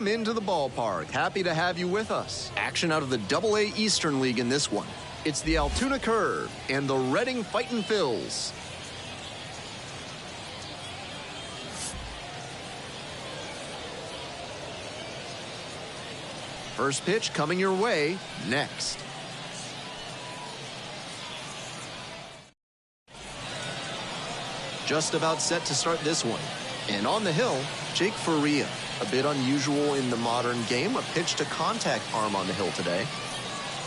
Into the ballpark. Happy to have you with us. Action out of the AA Eastern League in this one. It's the Altoona Curve and the Reading Fightin' Phils. First pitch coming your way next. Just about set to start this one. And on the hill, Jake Faria. A bit unusual in the modern game, a pitch to contact arm on the hill today.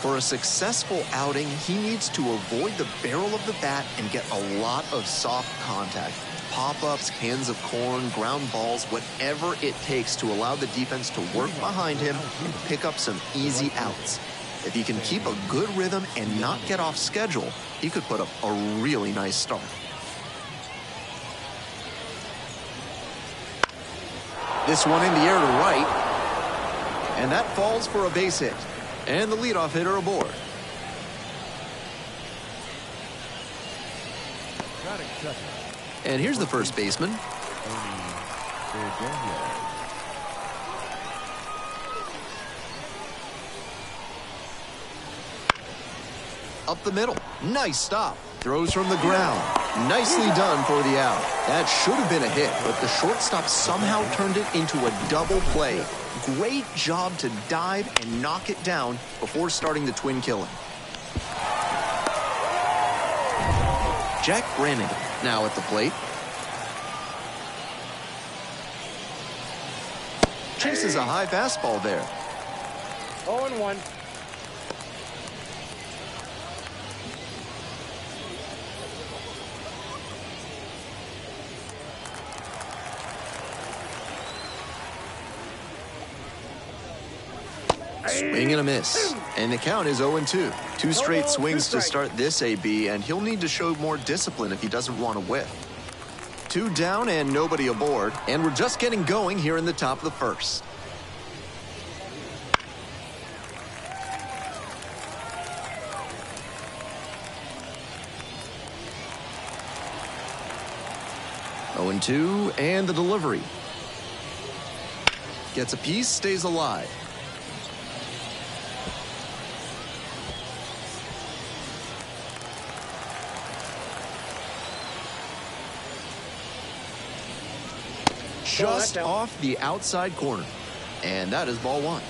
For a successful outing, he needs to avoid the barrel of the bat and get a lot of soft contact. Pop-ups, cans of corn, ground balls, whatever it takes to allow the defense to work behind him and pick up some easy outs. If he can keep a good rhythm and not get off schedule, he could put up a really nice start. This one in the air to right, and that falls for a base hit. And the leadoff hitter aboard. And here's the first baseman. Up the middle. Nice stop. Throws from the ground. Nicely done for the out. That should have been a hit, but the shortstop somehow turned it into a double play. Great job to dive and knock it down before starting the twin killing. Jack Brannigan now at the plate. Chases a high fastball there. 0-1. Swing and a miss. And the count is 0-2. Two straight swings to start this AB, and he'll need to show more discipline if he doesn't want to whiff. Two down and nobody aboard, and we're just getting going here in the top of the first. Oh, 0-2, and the delivery. Gets a piece, stays alive. Just off the outside corner. And that is ball one.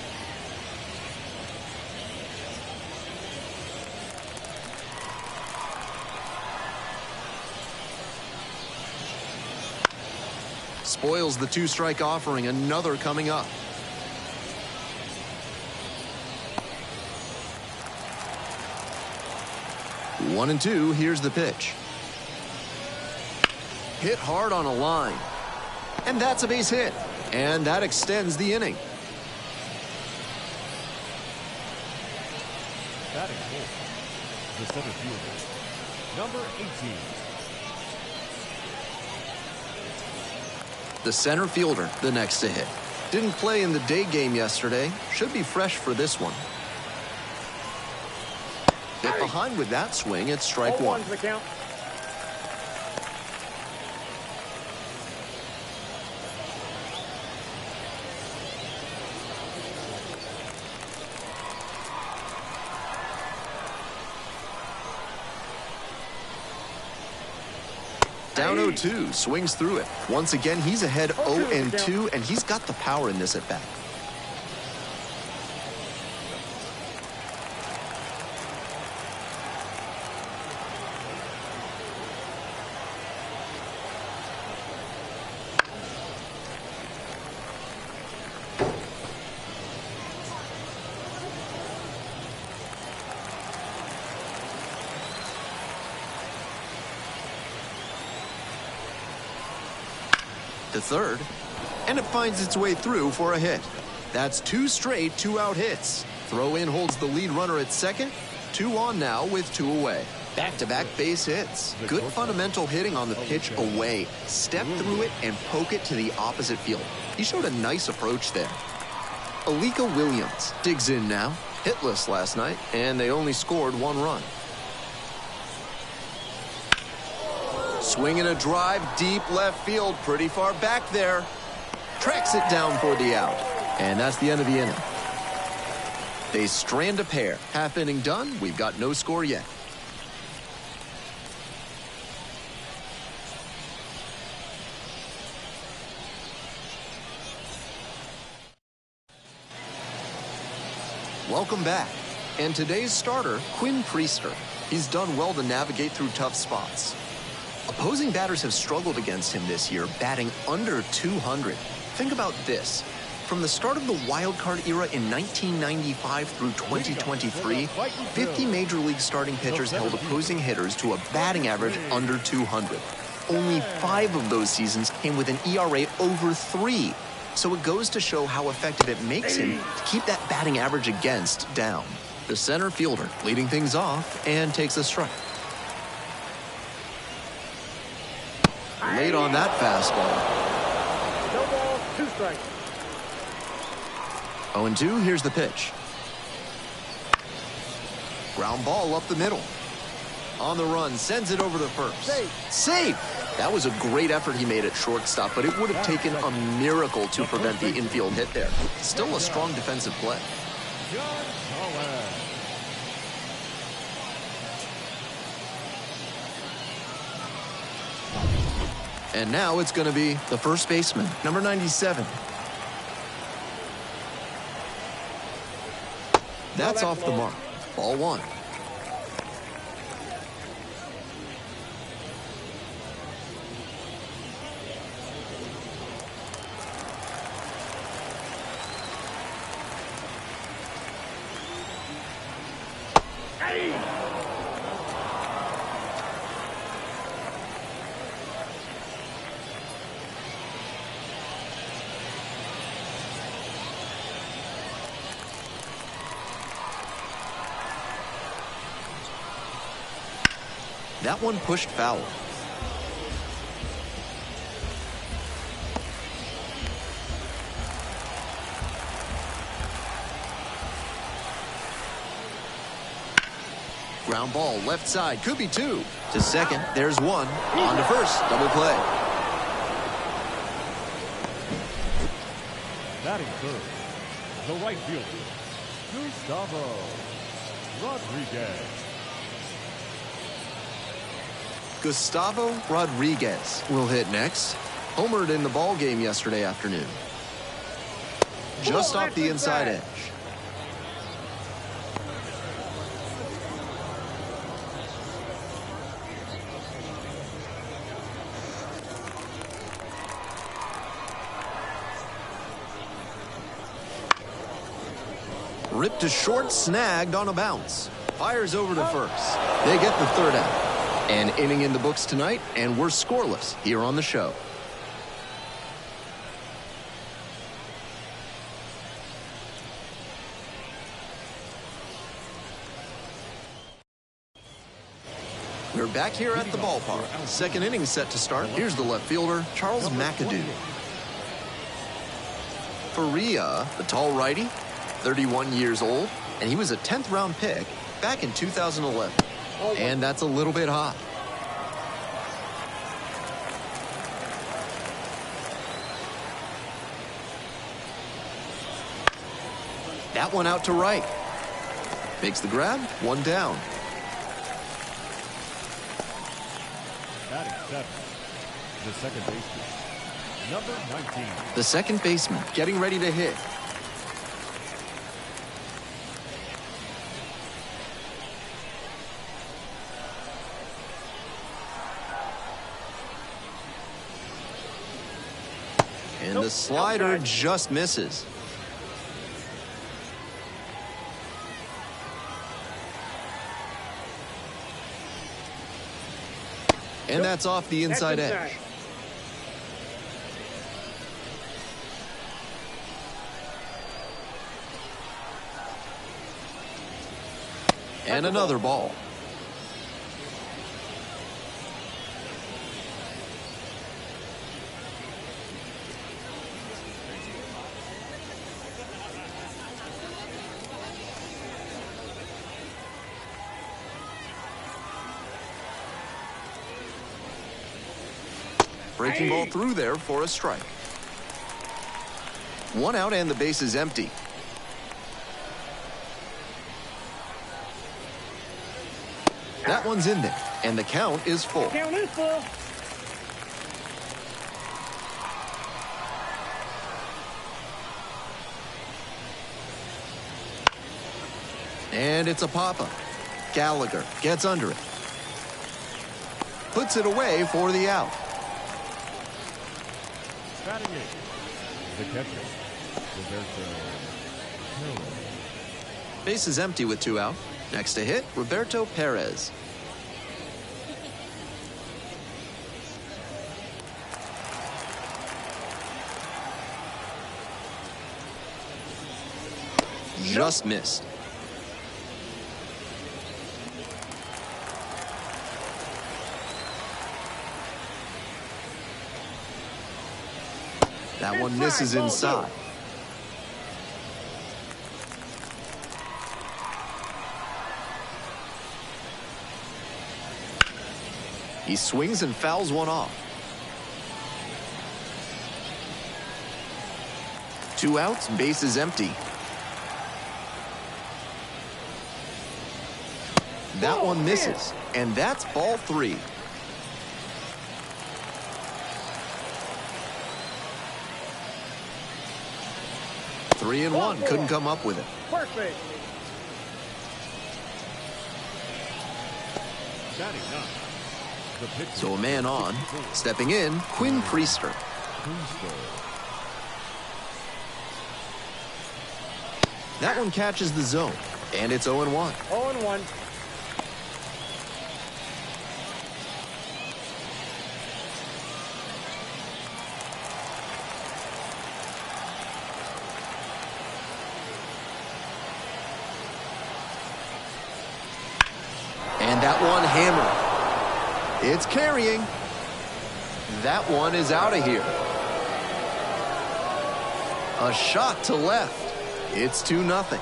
Spoils the two-strike offering. Another coming up. One and two. Here's the pitch. Hit hard on a line. And that's a base hit. And that extends the inning. Batting fourth, the center fielder, number 18. The center fielder, the next to hit. Didn't play in the day game yesterday. Should be fresh for this one. Hit behind with that swing. It's strike one. The count. Down 0-2, swings through it. Once again, he's ahead 0-2, and he's got the power in this at bat. To third, and it finds its way through for a hit. That's two straight two-out hits. Throw in holds the lead runner at second. Two on now with two away. Back-to-back base hits. Good fundamental hitting on the pitch away. Step through it and poke it to the opposite field. He showed a nice approach there. Alika Williams digs in now. Hitless last night, and they only scored one run. Swinging a drive deep left field, pretty far back there. Tracks it down for the out. And that's the end of the inning. They strand a pair. Half inning done. We've got no score yet. Welcome back. And today's starter, Quinn Priester. He's done well to navigate through tough spots. Opposing batters have struggled against him this year, batting under 200. Think about this. From the start of the wild card era in 1995 through 2023, 50 Major League starting pitchers held opposing hitters to a batting average under 200. Only 5 of those seasons came with an ERA over 3. So it goes to show how effective it makes him to keep that batting average against down. The center fielder leading things off and takes a strike. Late on that fastball. No balls, 2 strikes. 0-2, here's the pitch. Ground ball up the middle. On the run, sends it over to first. Safe! That was a great effort he made at shortstop, but it would have taken a miracle to prevent the infield hit there. Still a strong defensive play. And now it's going to be the first baseman, number 97. That's off the mark. Ball 1. That one pushed foul. Ground ball left side, could be 2. To second, there's 1. On to first, double play. Batting third, the right fielder, Gustavo Rodriguez. Gustavo Rodriguez will hit next. Homered in the ball game yesterday afternoon. Just off the inside edge. Ripped to short, snagged on a bounce. Fires over to first. They get the third out. An inning in the books tonight, and we're scoreless here on the show. We're back here at the ballpark. Second inning set to start. Here's the left fielder, Charles McAdoo. Faria, the tall righty, 31 years old, and he was a 10th round pick back in 2011. And that's a little bit hot. That one out to right. Makes the grab, 1 down. Batting 7, the second baseman, number 19. The second baseman getting ready to hit. And the slider just misses. And that's off the inside edge. And another ball. Breaking ball through there for a strike. One out and the base is empty. That one's in there, and the count is full. Count is full. And it's a pop-up. Gallagher gets under it. Puts it away for the out. Batting eighth, the catcher, Roberto Perez. Base is empty with 2 out. Next to hit, Roberto Perez. Just missed. That one misses inside. He swings and fouls one off. 2 outs, base is empty. That one misses, and that's ball 3. Three and one, couldn't come up with it. First base. Batting ninth, the pitcher. So a man on, stepping in, Quinn Priester. That one catches the zone, and it's 0-1. 0-1. And that one hammered. It's carrying. That one is out of here. A shot to left. It's 2-0.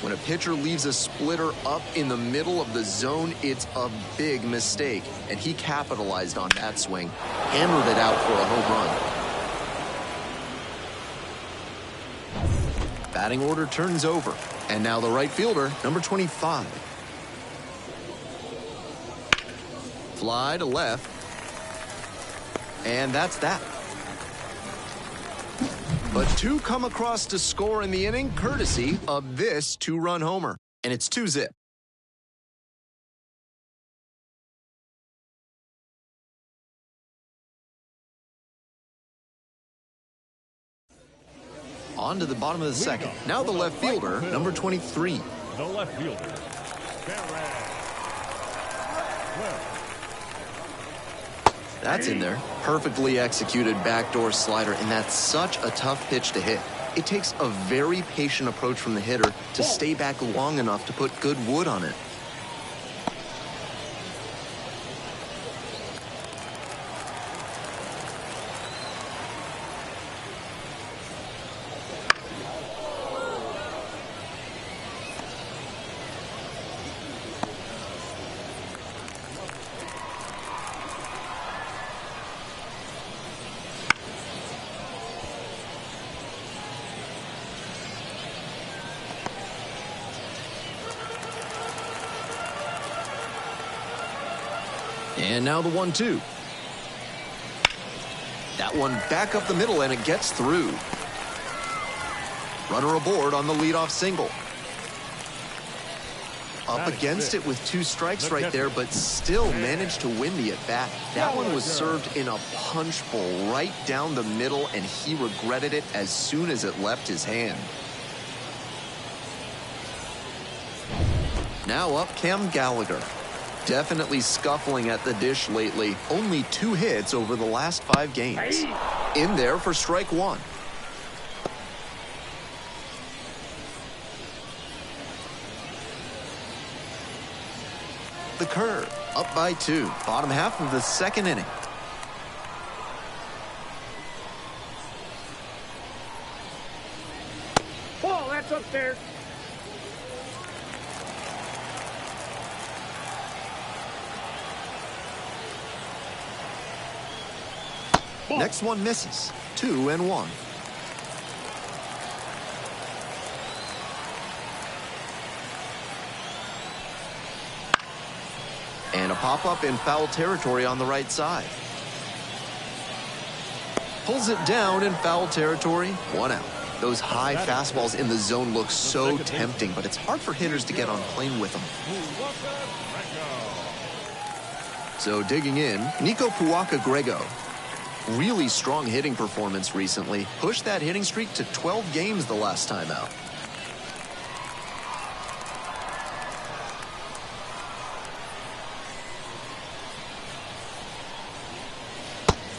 When a pitcher leaves a splitter up in the middle of the zone, it's a big mistake, and he capitalized on that swing. Hammered it out for a home run. Batting order turns over, and now the right fielder, number 25. Fly to left, and that's that. But 2 come across to score in the inning, courtesy of this 2-run homer. And it's 2-zip. On to the bottom of the second. Now the left fielder, number 23. The left fielder, Perez. That's in there. Perfectly executed backdoor slider, and that's such a tough pitch to hit. It takes a very patient approach from the hitter to stay back long enough to put good wood on it. And now the 1-2. That one back up the middle, and it gets through. Runner aboard on the leadoff single. Up against it with 2 strikes right there, but still managed to win the at-bat. That one was served in a punch bowl right down the middle, and he regretted it as soon as it left his hand. Now up Cam Gallagher. Definitely scuffling at the dish lately. Only 2 hits over the last 5 games. In there for strike 1. The curve, up by 2. Bottom half of the second inning. Mats upstairs. Next one misses. 2-1. And a pop-up in foul territory on the right side. Pulls it down in foul territory. 1 out. Those high fastballs in the zone look so tempting, but it's hard for hitters to get on plane with them. So digging in, Nico Puaka-Grego. Really strong hitting performance recently. Pushed that hitting streak to 12 games the last time out.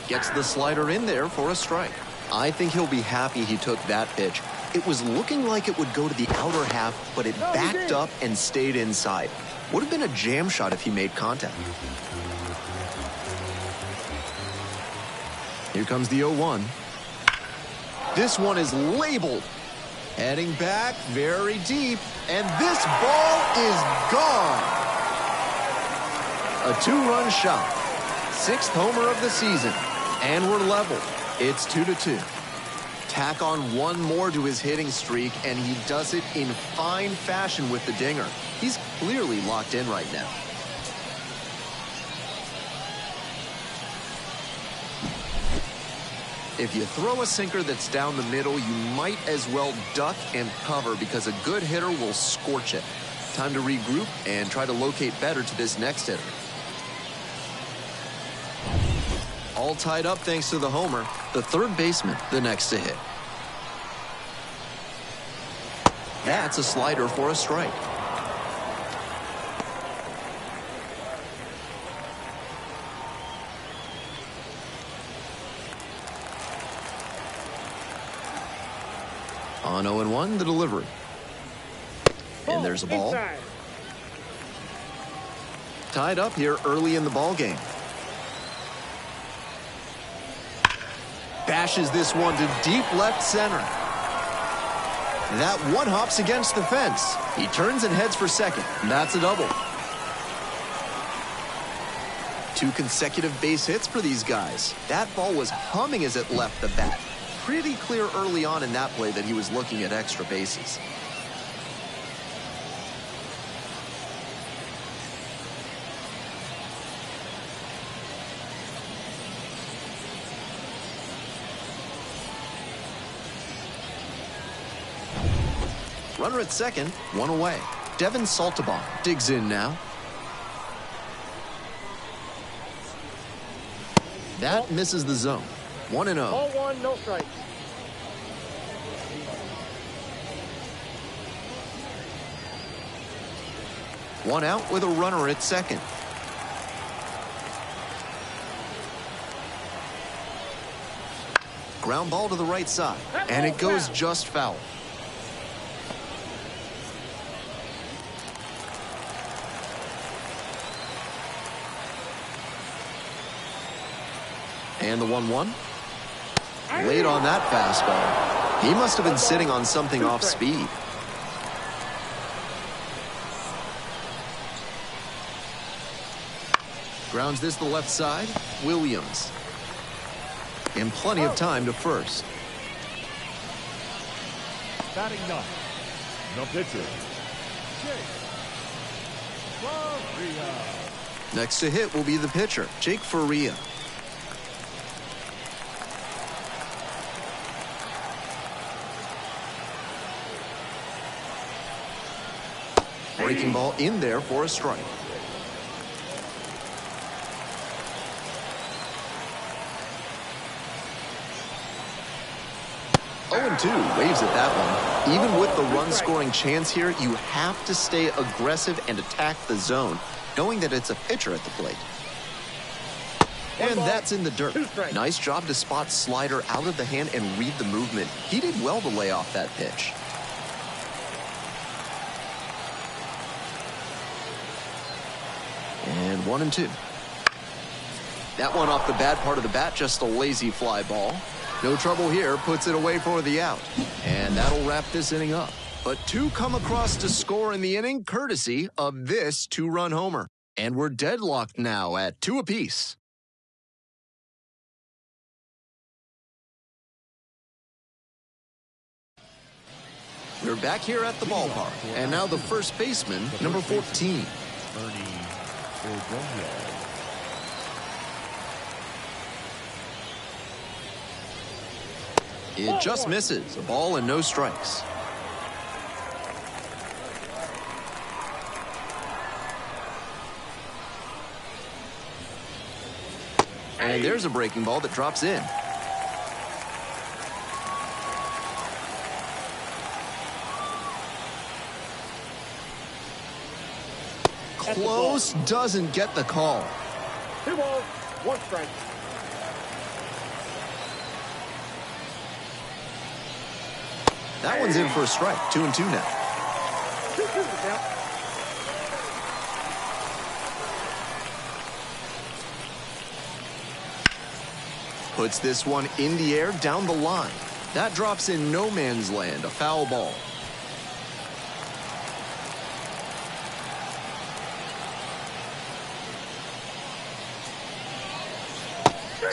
Gets the slider in there for a strike. I think he'll be happy he took that pitch. It was looking like it would go to the outer half, but it backed up and stayed inside. Would have been a jam shot if he made contact. Here comes the 0-1. This one is labeled. Heading back very deep, and this ball is gone. A 2-run shot. 6th homer of the season, and we're level. It's 2-2. Tack on one more to his hitting streak, and he does it in fine fashion with the dinger. He's clearly locked in right now. If you throw a sinker that's down the middle, you might as well duck and cover because a good hitter will scorch it. Time to regroup and try to locate better to this next hitter. All tied up thanks to the homer. The third baseman, the next to hit. That's a slider for a strike. On 0-1, the delivery. And there's a ball. Inside. Tied up here early in the ball game. Bashes this one to deep left center. That one hops against the fence. He turns and heads for second. That's a double. 2 consecutive base hits for these guys. That ball was humming as it left the bat. Pretty clear early on in that play that he was looking at extra bases. Runner at second, 1 away. Devin Saltabaum digs in now. That misses the zone. 1-0. 0-1, no strikes. One out with a runner at second. Ground ball to the right side, and it goes just foul. And the 1-1. Late on that fastball. He must have been sitting on something off speed. Grounds this to the left side. Williams. And plenty of time to first. Batting 9. The pitcher, Jake Faria. Next to hit will be the pitcher, Jake Faria. Breaking ball in there for a strike. Oh, 2 waves at that one. Even with the run-scoring chance here, you have to stay aggressive and attack the zone, knowing that it's a pitcher at the plate. And that's in the dirt. Nice job to spot slider out of the hand and read the movement. He did well to lay off that pitch. And 1-2. That one off the bad part of the bat, just a lazy fly ball. No trouble here, puts it away for the out. And that'll wrap this inning up. But two come across to score in the inning courtesy of this two-run homer. And we're deadlocked now at 2 apiece. We're back here at the ballpark. And now the first baseman, number 14. It just misses. A ball and no strikes. And there's a breaking ball that drops in. Close, doesn't get the call. 2 balls, 1 strike. That one's in for a strike. 2-2 now. 2-2 the count. Puts this one in the air down the line. That drops in no man's land, a foul ball.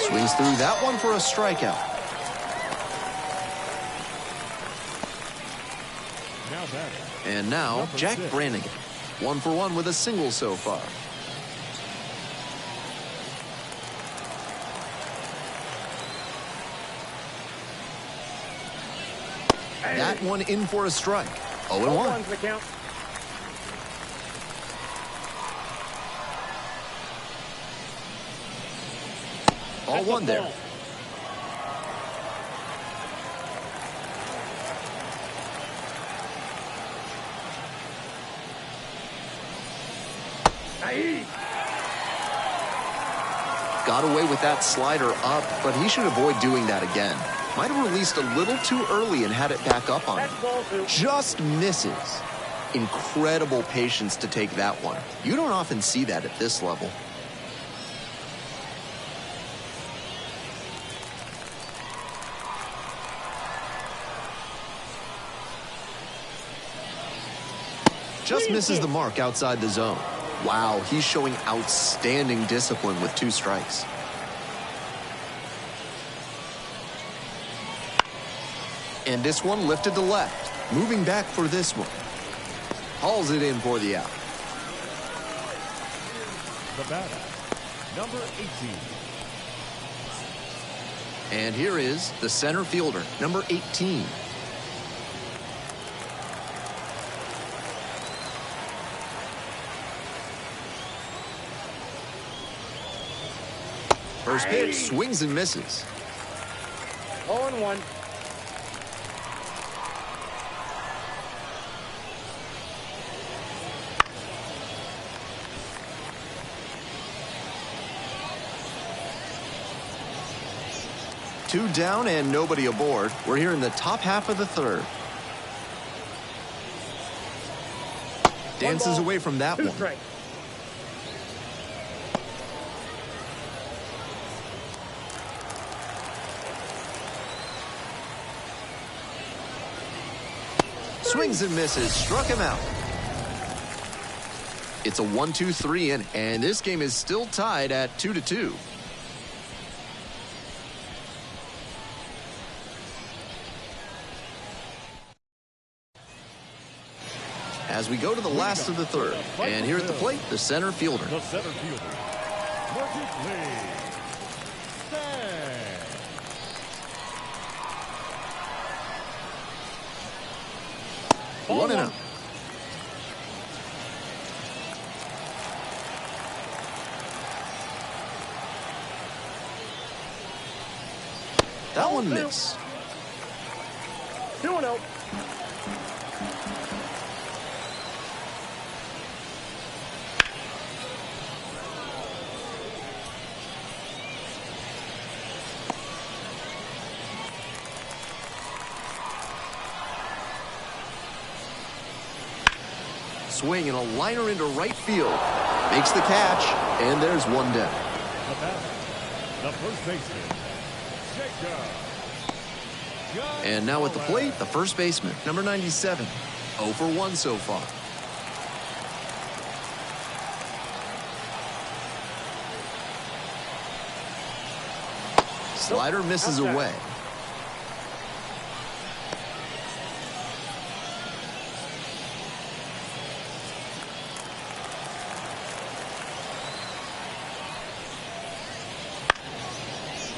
Swings through that one for a strikeout. And now, Jack Brannigan. 1 for 1 with a single so far. That one in for a strike. 0-1. The count. Ball 1 there. Got away with that slider up, but he should avoid doing that again. Might have released a little too early and had it back up on him. Just misses. Incredible patience to take that one. You don't often see that at this level. Just misses the mark outside the zone. Wow, he's showing outstanding discipline with 2 strikes. And this one lifted to left. Moving back for this one. Hauls it in for the out. The batter, number 18. And here is the center fielder, number 18. First pitch, swings and misses. 0-1. Two down and nobody aboard. We're here in the top half of the third. Dances away from that one. Strike. Swings and misses, struck him out. It's a 1-2-3 inning, and this game is still tied at 2-2. As we go to the last of the third, and here at the plate, the center fielder. The center fielder, Marcus Lee. 1-0. That one missed. 2-0. Swing and a liner into right field. Makes the catch, and there's one down. The batter, the first baseman, Jacob. And now at the plate, the first baseman, number 97. 0 for 1 so far. Slider misses away.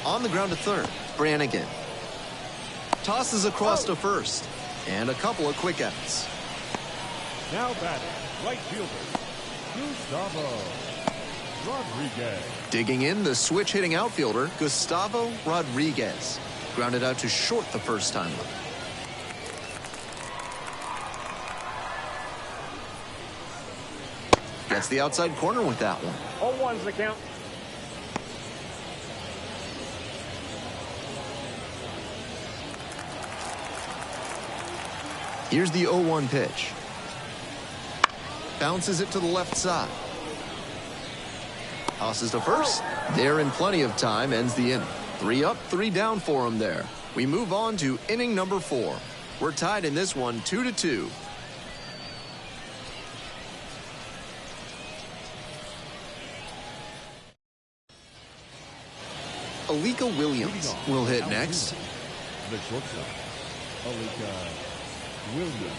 On the ground to third, Brannigan. Tosses across to first. And a couple of quick outs. Now batting, right fielder, Gustavo Rodriguez. Digging in, the switch-hitting outfielder, Gustavo Rodriguez. Grounded out to short the first time up. Gets the outside corner with that one. 0-1's the count. Here's the 0-1 pitch. Bounces it to the left side. Tosses to first. There in plenty of time, ends the inning. 3 up, 3 down for him there. We move on to inning number 4. We're tied in this one 2-2. Alika Williams will hit next. The shortstop, Alika Williams.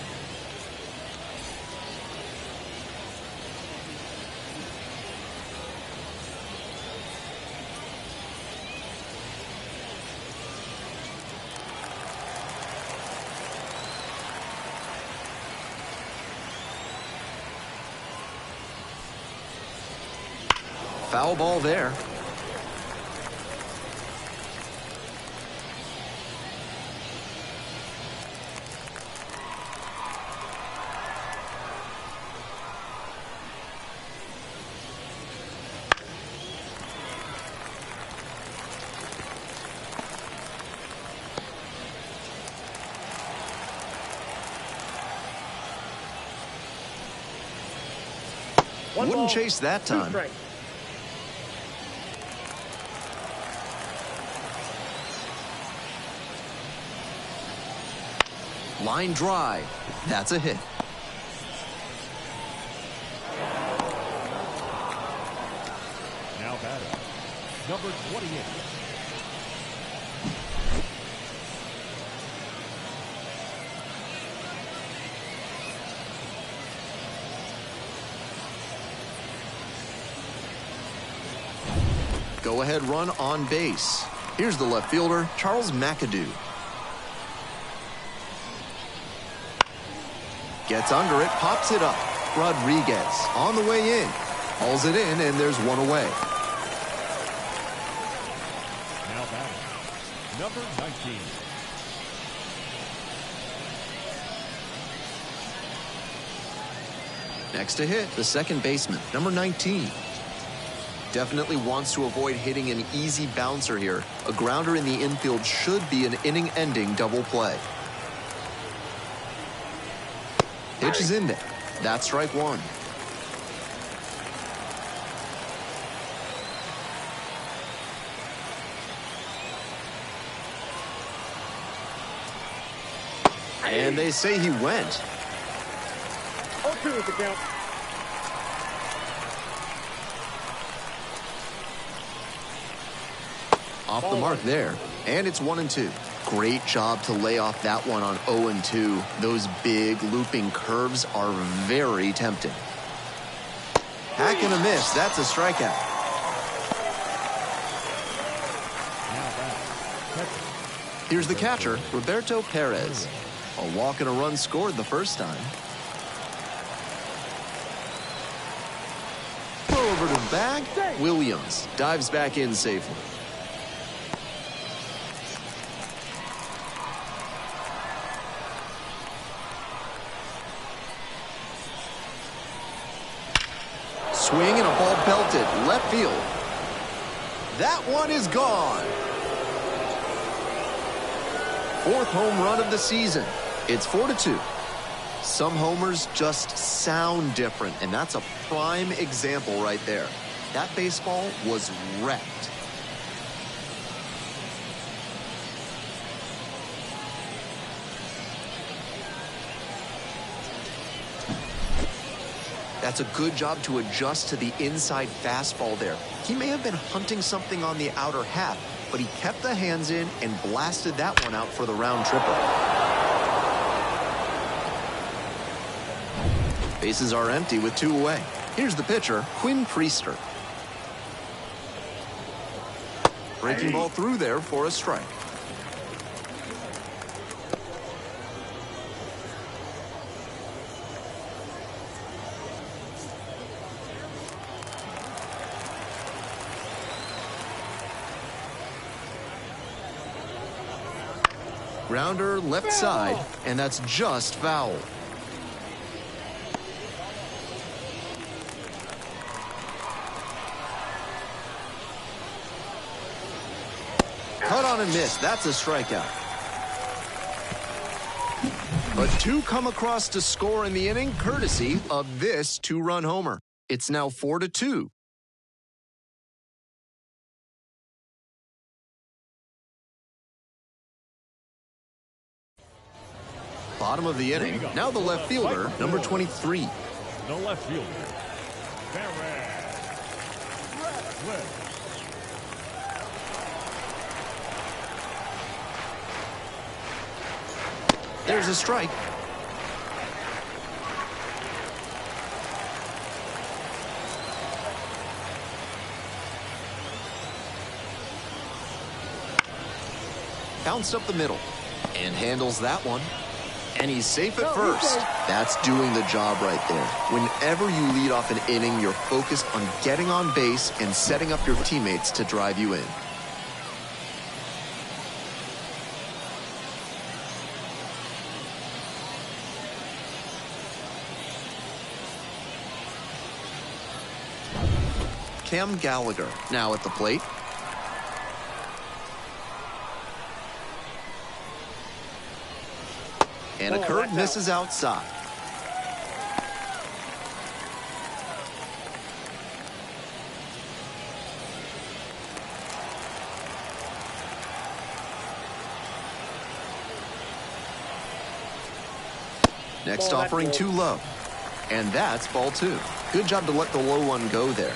Foul ball there. Wouldn't chase that time. Line drive. That's a hit. Now batting, number 28. Go-ahead run on base. Here's the left fielder, Charles McAdoo. Gets under it, pops it up. Rodriguez on the way in. Hauls it in, and there's one away. Now batting, number 19. Next to hit, the second baseman, number 19. Definitely wants to avoid hitting an easy bouncer here. A grounder in the infield should be an inning-ending double play. Pitch is in there. That's strike one. And they say he went. 0-2 is the count. Off the mark there, and it's 1-2. Great job to lay off that one on 0-2. Those big looping curves are very tempting. Hack and a miss. That's a strikeout. Here's the catcher, Roberto Perez. A walk and a run scored the first time. Throw over to the bag. Williams dives back in safely. Swing and a ball belted left field. That one is gone. 4th home run of the season. It's 4-2. Some homers just sound different, and that's a prime example right there. That baseball was wrecked. That's a good job to adjust to the inside fastball there. He may have been hunting something on the outer half, but he kept the hands in and blasted that one out for the round triple. Bases are empty with 2 away. Here's the pitcher, Quinn Priester. Breaking ball through there for a strike. Grounder left side, and that's just foul. Cut on and miss. That's a strikeout. But 2 come across to score in the inning, courtesy of this 2-run homer. It's now 4-2. Bottom of the inning. Now the left fielder, number 23. The left fielder, Barrett. There's a strike. Bounced up the middle and handles that one. And he's safe at first. That's doing the job right there. Whenever you lead off an inning, you're focused on getting on base and setting up your teammates to drive you in. Cam Gallagher now at the plate. And a curve misses outside. Next offering too low. And that's ball 2. Good job to let the low one go there.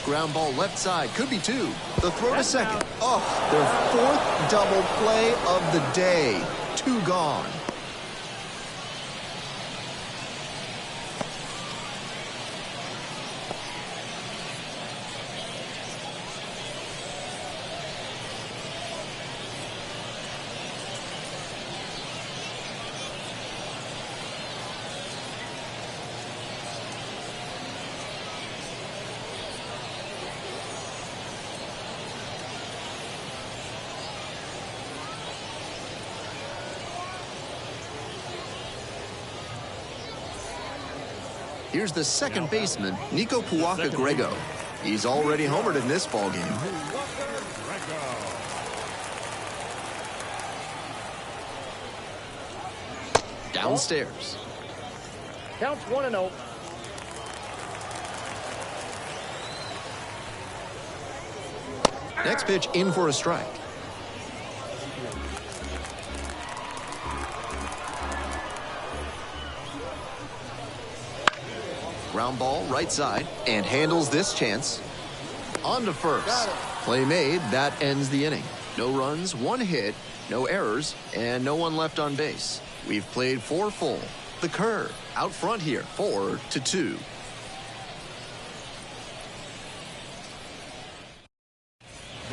Ground ball left side, could be 2. The throw to second. Oh, their 4th double play of the day. 2 gone. Here's the second baseman, Nico Puaka-Grego. He's already homered in this ballgame. Downstairs. Counts 1-0. Next pitch in for a strike. Ground ball right side and handles this chance. On to first. Play made. That ends the inning. No runs, 1 hit, no errors, and no one left on base. We've played 4 full. The curve out front here, 4-2.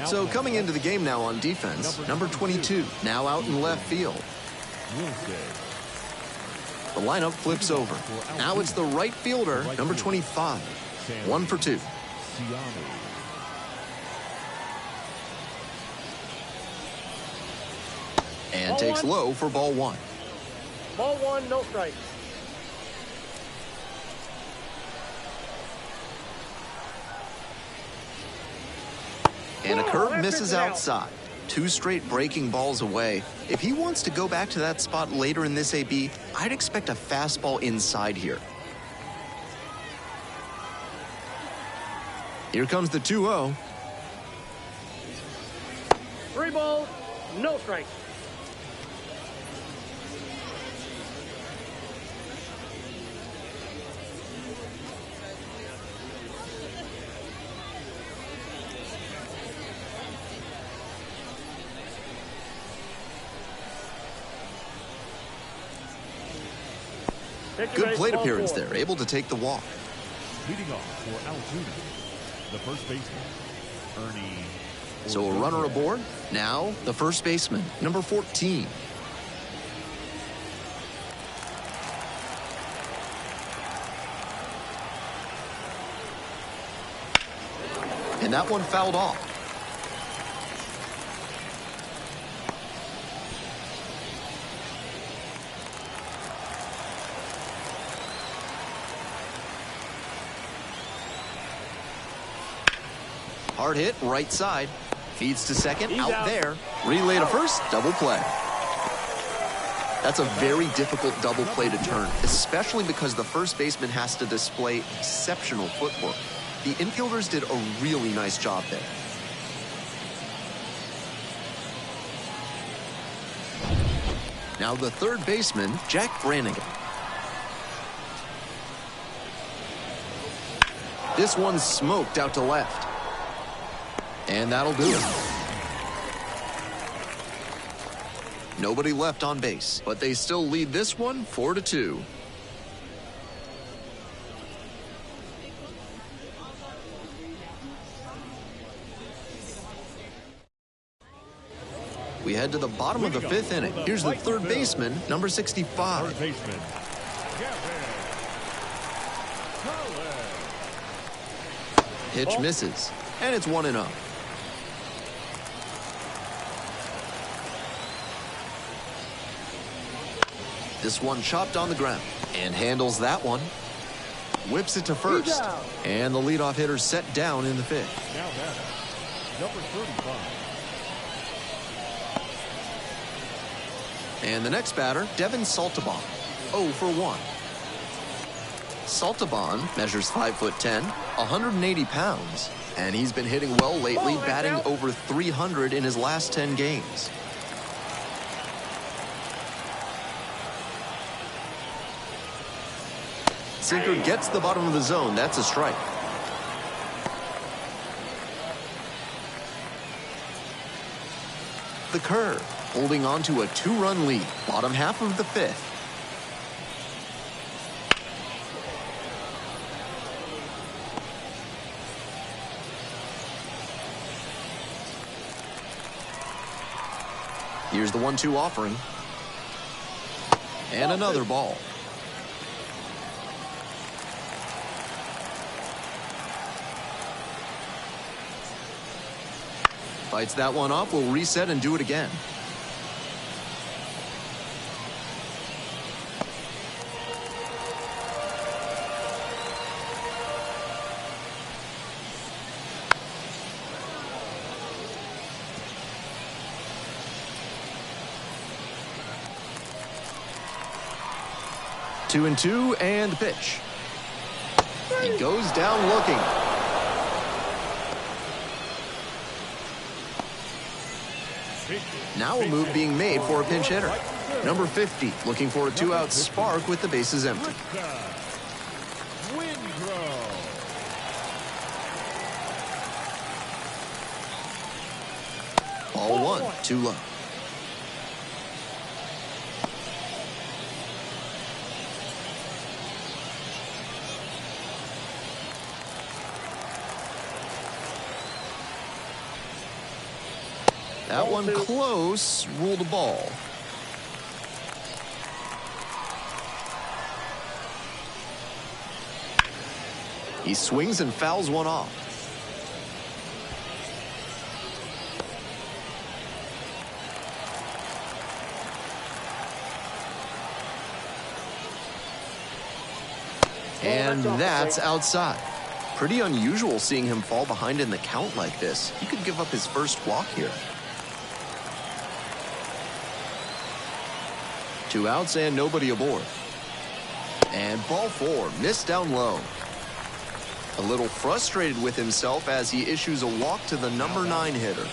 So coming into the game now on defense, number 22, now out in left field. The lineup flips over. Now it's the right fielder, number 25. 1 for 2. And takes low for ball 1. Ball 1, no strikes. And a curve misses outside. 2 straight breaking balls away. If he wants to go back to that spot later in this AB, I'd expect a fastball inside here. Here comes the 2-0. 3 balls, no strikes. Good plate appearance there, able to take the walk. Leading off for Altoona, the first baseman, Ernie. So a runner aboard. Now the first baseman, number 14. And that one fouled off. Hard hit, right side. Feeds to second, out there. Relay to first, double play. That's a very difficult double play to turn, especially because the first baseman has to display exceptional footwork. The infielders did a really nice job there. Now the third baseman, Jack Brannigan. This one's smoked out to left. And that'll do it. Nobody left on base, but they still lead this one 4-2. We head to the bottom of the 5th inning. Here's the third baseman, number 65. Third baseman, Pitch misses, and it's 1-0. This one chopped on the ground and handles that one. Whips it to first. And the leadoff hitter set down in the 5th. now batter, number 35. And the next batter, Devin Saltaban, 0 for 1. Saltaban measures 5'10", 180 pounds, and he's been hitting well lately, batting over 300 in his last 10 games. Sinker gets the bottom of the zone. That's a strike. The curve, holding on to a 2-run lead, bottom half of the 5th. Here's the 1-2 offering. And another ball. Fights that one off, will reset and do it again. Two and two, and the pitch. He goes down looking. Now a move being made for a pinch hitter. Number 50, looking for a 2-out spark with the bases empty. Ball 1, too low. That one close, ruled a ball. He swings and fouls one off. And that's outside. Pretty unusual seeing him fall behind in the count like this. He could give up his first walk here. 2 outs and nobody aboard. And ball 4, missed down low. A little frustrated with himself as he issues a walk to the number 9 hitter.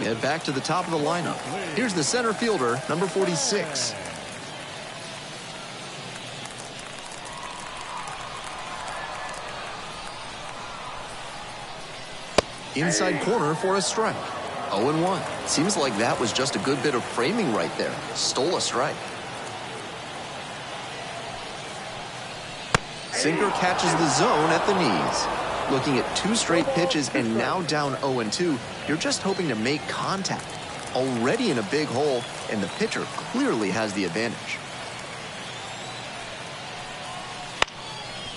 Head back to the top of the lineup. Here's the center fielder, number 46. Inside corner for a strike. 0-1. Seems like that was just a good bit of framing right there. Stole a strike. Sinker catches the zone at the knees. Looking at 2 straight pitches and now down 0-2, you're just hoping to make contact. Already in a big hole, and the pitcher clearly has the advantage.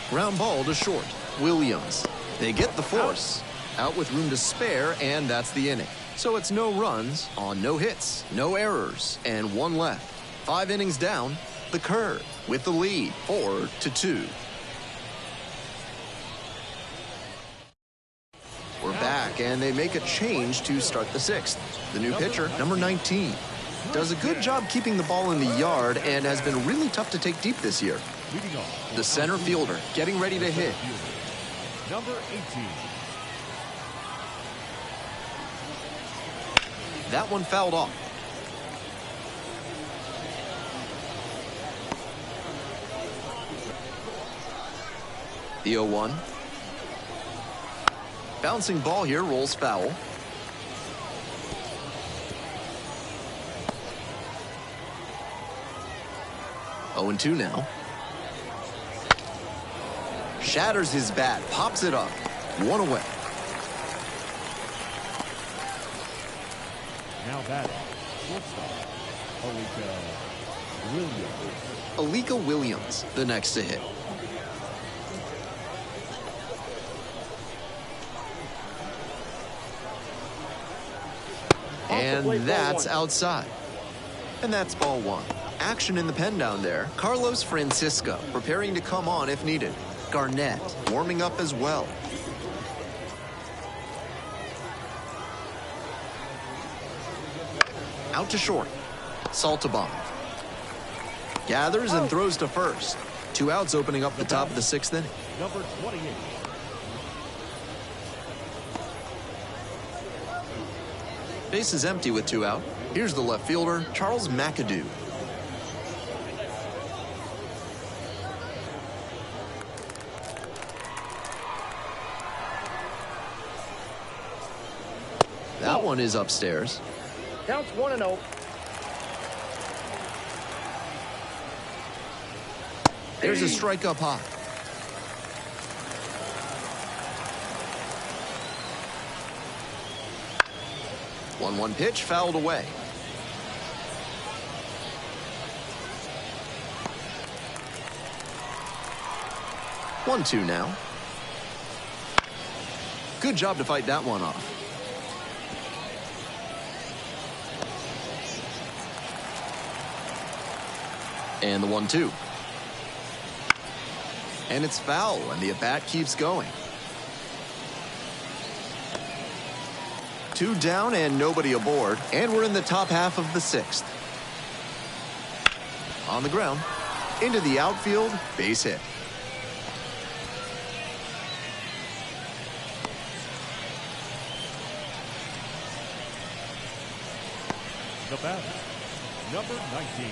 Ground ball to short. Williams. They get the force. Out with room to spare, and that's the inning. So it's no runs on no hits, no errors, and 1 left. 5 innings down, the Curve with the lead, 4-2. We're back, and they make a change to start the 6th. The new pitcher, number 19, does a good job keeping the ball in the yard and has been really tough to take deep this year. The center fielder getting ready to hit. Number 18. That one fouled off. The 0-1. Bouncing ball here rolls foul. Oh, 0-2 now. Shatters his bat, pops it up. 1 away. Now batting, shortstop, Alika Williams, the next to hit. And that's outside. And that's ball 1. Action in the pen down there. Carlos Francisco preparing to come on if needed. Garnett warming up as well. Out to short. Saltabon gathers and throws to first. 2 outs opening up the top of the 6th inning. Number 28. Base is empty with 2 out. Here's the left fielder, Charles McAdoo. That one is upstairs. Counts 1-0. There's a strike up high. One pitch fouled away. One, 2 now. Good job to fight that one off. And the 1-2. And it's foul, and the at-bat keeps going. 2 down and nobody aboard, and we're in the top half of the 6th. On the ground, into the outfield, base hit. The batter, number 19.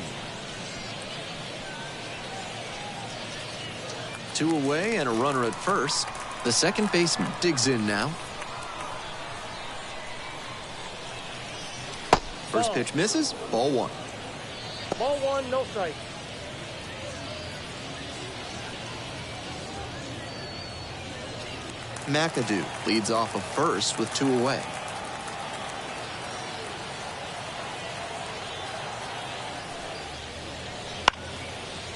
2 away and a runner at first. The second baseman digs in now. First pitch misses, ball 1. Ball 1, no strike. McAdoo leads off of first with 2 away.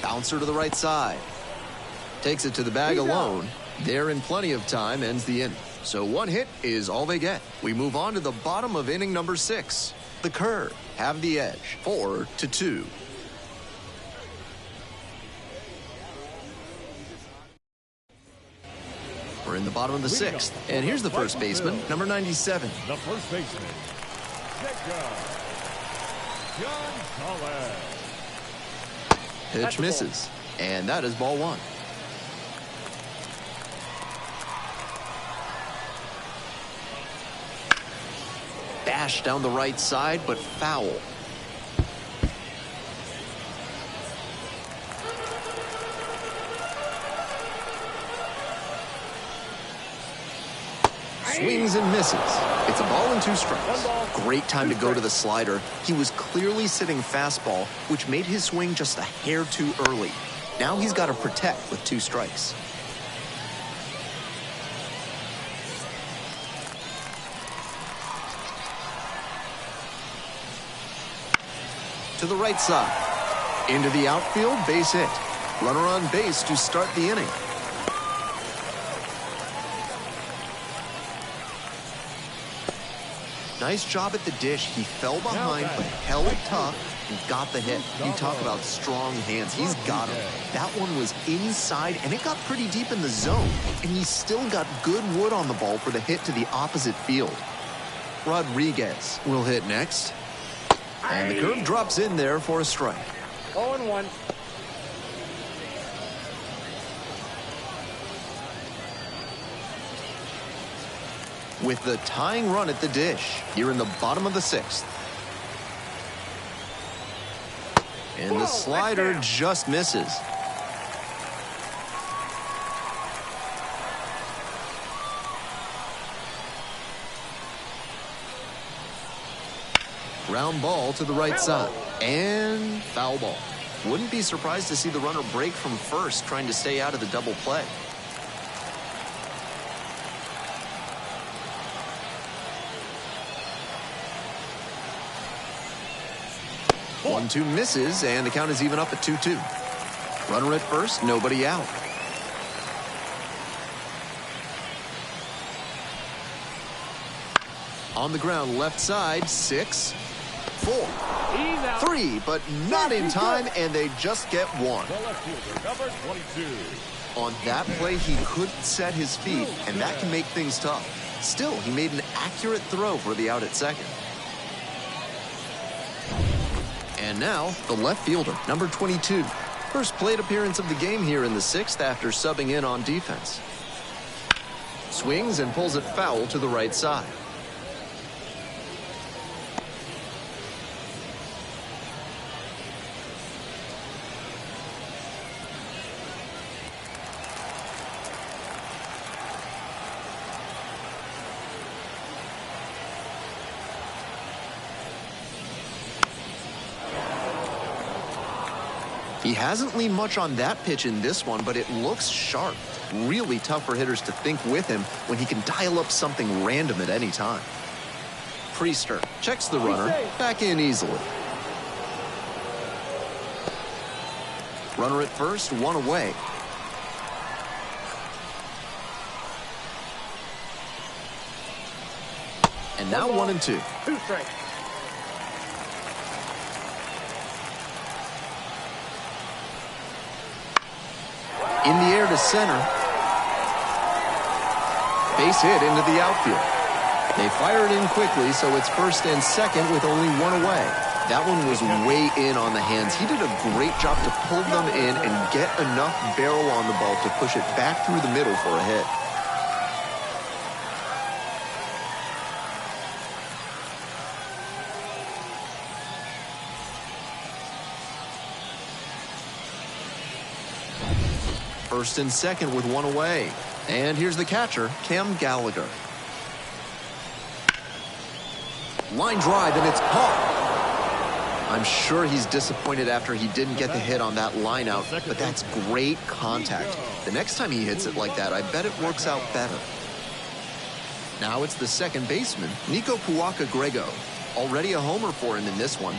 Bouncer to the right side. Takes it to the bag alone. They're in plenty of time, ends the inning. So 1 hit is all they get. We move on to the bottom of inning number 6. The Curve have the edge, 4-2. We're in the bottom of the 6th, and here's the first baseman, number 97. The first baseman, Jacob Gonzalez. Pitch misses, and that is ball one. Bash down the right side, but foul. Swings and misses. It's a ball and 2 strikes. Great time to go to the slider. He was clearly sitting fastball, which made his swing just a hair too early. Now he's got to protect with 2 strikes. To the right side. Into the outfield, base hit. Runner on base to start the inning. Nice job at the dish. He fell behind, but held tough and got the hit. You talk about strong hands. He's got him. That one was inside, and it got pretty deep in the zone. And he still got good wood on the ball for the hit to the opposite field. Rodriguez will hit next. And the curve drops in there for a strike. 0-1. With the tying run at the dish here in the bottom of the 6th. And the slider just misses. Ground ball to the right side. And foul ball. Wouldn't be surprised to see the runner break from first, trying to stay out of the double play. 1-2 misses, and the count is even up at 2-2. Runner at first, nobody out. On the ground, left side, 6, 4, 3, but not in time, and they just get 1. The left fielder, number 22. On that play, he couldn't set his feet, and that can make things tough. Still, he made an accurate throw for the out at second. And now, the left fielder, number 22. First plate appearance of the game here in the 6th after subbing in on defense. Swings and pulls it foul to the right side. He hasn't leaned much on that pitch in this one, but it looks sharp. Really tough for hitters to think with him when he can dial up something random at any time. Priester checks the runner, back in easily. Runner at first, 1 away. And now 1-2. 2 strikes. In the air to center. Base hit into the outfield. They fire it in quickly, so it's first and second with only 1 away. That one was way in on the hands. He did a great job to pull them in and get enough barrel on the ball to push it back through the middle for a hit. First and second with 1 away. And here's the catcher, Cam Gallagher. Line drive, and it's caught. I'm sure he's disappointed after he didn't get the hit on that line out, but that's great contact. The next time he hits it like that, I bet it works out better. Now it's the second baseman, Nico Puaka-Grego. Already a homer for him in this one.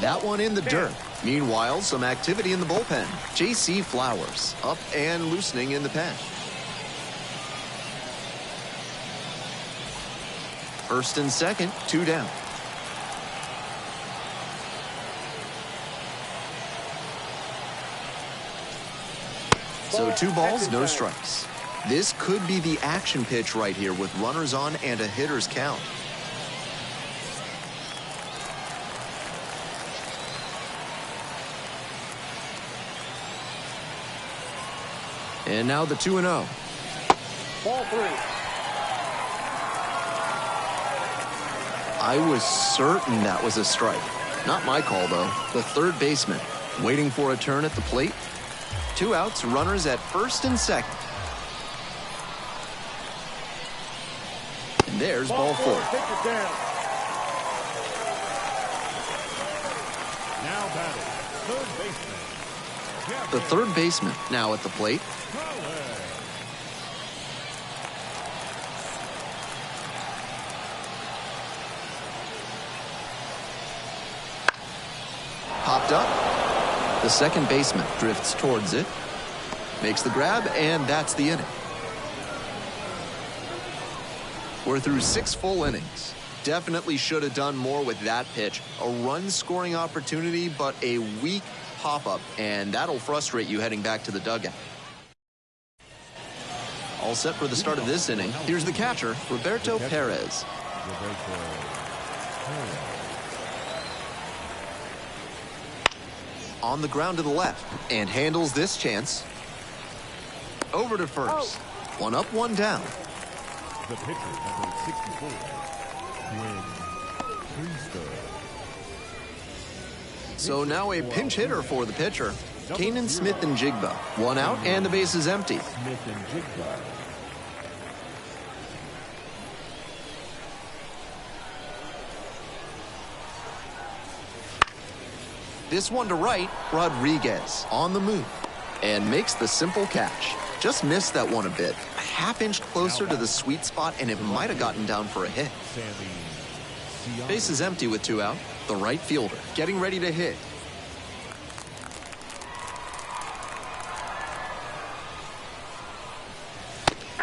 That one in the dirt. Meanwhile, some activity in the bullpen. J.C. Flowers up and loosening in the pen. First and second, 2 down. So 2 balls, no strikes. This could be the action pitch right here with runners on and a hitter's count. And now the 2-0. Ball 3. I was certain that was a strike. Not my call, though. The third baseman waiting for a turn at the plate. 2 outs, runners at first and second. And there's ball 4. Take it down. Now batting, third baseman. The third baseman now at the plate. Popped up. The second baseman drifts towards it. Makes the grab, and that's the inning. We're through 6 full innings. Definitely should have done more with that pitch. A run-scoring opportunity, but a weak pop-up, and that'll frustrate you heading back to the dugout. All set for the start of this inning. Here's the catcher, Roberto Perez. On the ground to the left, and handles this chance. Over to first. 1 up, 1 down. The pitcher, number 64, Quinn Priester. So now a pinch hitter for the pitcher, Kanan Smith-Njigba. 1 out, and the base is empty. Smith-Njigba. This one to right, Rodriguez on the move, and makes the simple catch. Just missed that one a bit. A half-inch closer to the sweet spot, and it might have gotten down for a hit. Base is empty with 2 out. The right fielder getting ready to hit.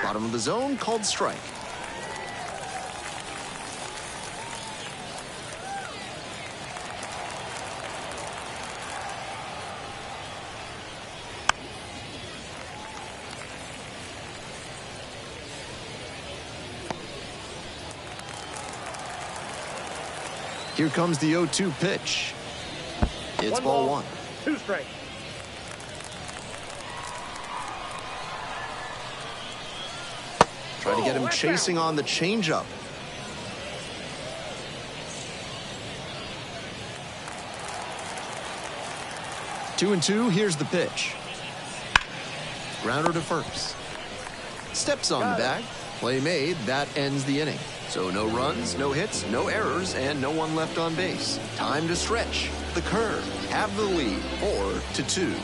Bottom of the zone, called strike. Here comes the 0-2 pitch. It's ball 1. 2 strikes. Try to get him chasing on the changeup. Two and two, here's the pitch. Grounder to first. Steps on the bag. Play made, that ends the inning. So no runs, no hits, no errors, and no one left on base. Time to stretch. The Curve have the lead, 4-2.